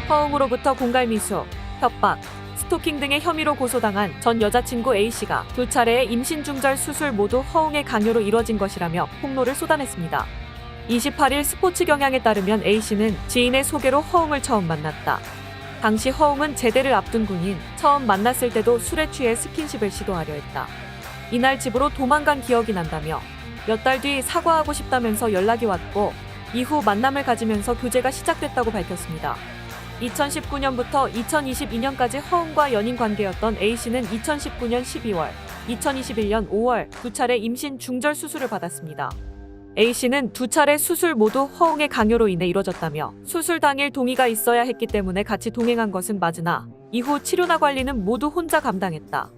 허웅으로부터 공갈미수, 협박, 스토킹 등의 혐의로 고소당한 전 여자친구 A씨가 두 차례의 임신 중절 수술 모두 허웅의 강요로 이뤄진 것이라며 폭로를 쏟아냈습니다. 28일 스포츠 경향에 따르면 A씨는 지인의 소개로 허웅을 처음 만났다. 당시 허웅은 제대를 앞둔 군인, 처음 만났을 때도 술에 취해 스킨십을 시도하려 했다. 이날 집으로 도망간 기억이 난다며 몇 달 뒤 사과하고 싶다면서 연락이 왔고 이후 만남을 가지면서 교제가 시작됐다고 밝혔습니다. 2019년부터 2022년까지 허웅과 연인 관계였던 A씨는 2019년 12월, 2021년 5월 두 차례 임신 중절 수술을 받았습니다. A씨는 두 차례 수술 모두 허웅의 강요로 인해 이뤄졌다며 수술 당일 동의가 있어야 했기 때문에 같이 동행한 것은 맞으나 이후 치료나 관리는 모두 혼자 감당했다.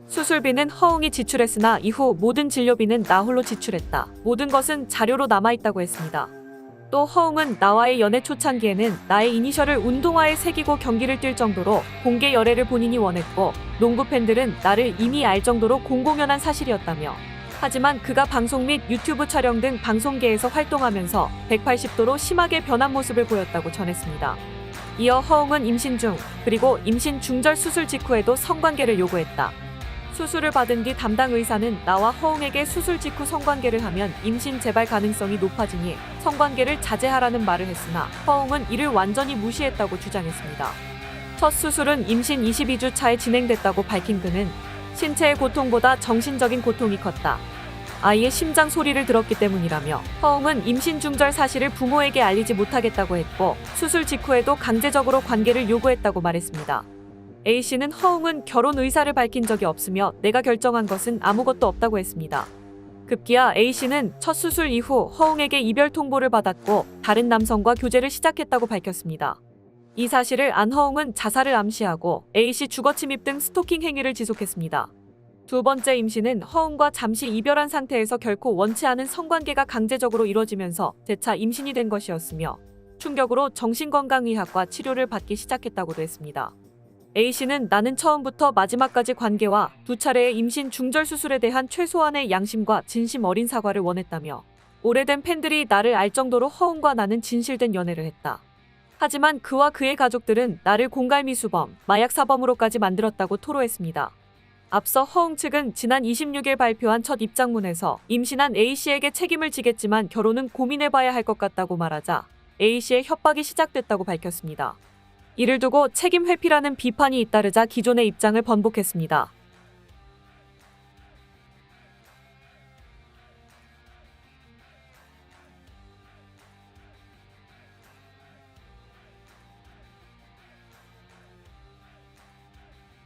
수술비는 허웅이 지출했으나 이후 모든 진료비는 나 홀로 지출했다. 모든 것은 자료로 남아있다고 했습니다. 또 허웅은 나와의 연애 초창기에는 나의 이니셜을 운동화에 새기고 경기를 뛸 정도로 공개 열애를 본인이 원했고 농구 팬들은 나를 이미 알 정도로 공공연한 사실이었다며 하지만 그가 방송 및 유튜브 촬영 등 방송계에서 활동하면서 180도로 심하게 변한 모습을 보였다고 전했습니다. 이어 허웅은 임신 중 그리고 임신 중절 수술 직후에도 성관계를 요구했다. 수술을 받은 뒤 담당 의사는 나와 허웅에게 수술 직후 성관계를 하면 임신 재발 가능성이 높아지니 성관계를 자제하라는 말을 했으나 허웅은 이를 완전히 무시했다고 주장했습니다. 첫 수술은 임신 22주 차에 진행됐다고 밝힌 그는 신체의 고통보다 정신적인 고통이 컸다. 아이의 심장 소리를 들었기 때문이라며 허웅은 임신 중절 사실을 부모에게 알리지 못하겠다고 했고 수술 직후에도 강제적으로 관계를 요구했다고 말했습니다. A씨는 허웅은 결혼 의사를 밝힌 적이 없으며 내가 결정한 것은 아무것도 없다고 했습니다. 급기야 A씨는 첫 수술 이후 허웅에게 이별 통보를 받았고 다른 남성과 교제를 시작했다고 밝혔습니다. 이 사실을 안 허웅은 자살을 암시하고 A씨 주거 침입 등 스토킹 행위를 지속했습니다. 두 번째 임신은 허웅과 잠시 이별한 상태에서 결코 원치 않은 성관계가 강제적으로 이뤄지면서 재차 임신이 된 것이었으며 충격으로 정신건강의학과 치료를 받기 시작했다고도 했습니다. A씨는 나는 처음부터 마지막까지 관계와 두 차례의 임신 중절 수술에 대한 최소한의 양심과 진심 어린 사과를 원했다며 오래된 팬들이 나를 알 정도로 허웅과 나는 진실된 연애를 했다. 하지만 그와 그의 가족들은 나를 공갈미수범, 마약사범으로까지 만들었다고 토로했습니다. 앞서 허웅 측은 지난 26일 발표한 첫 입장문에서 임신한 A씨에게 책임을 지겠지만 결혼은 고민해봐야 할 것 같다고 말하자 A씨의 협박이 시작됐다고 밝혔습니다. 이를 두고 책임 회피라는 비판이 잇따르자 기존의 입장을 번복했습니다.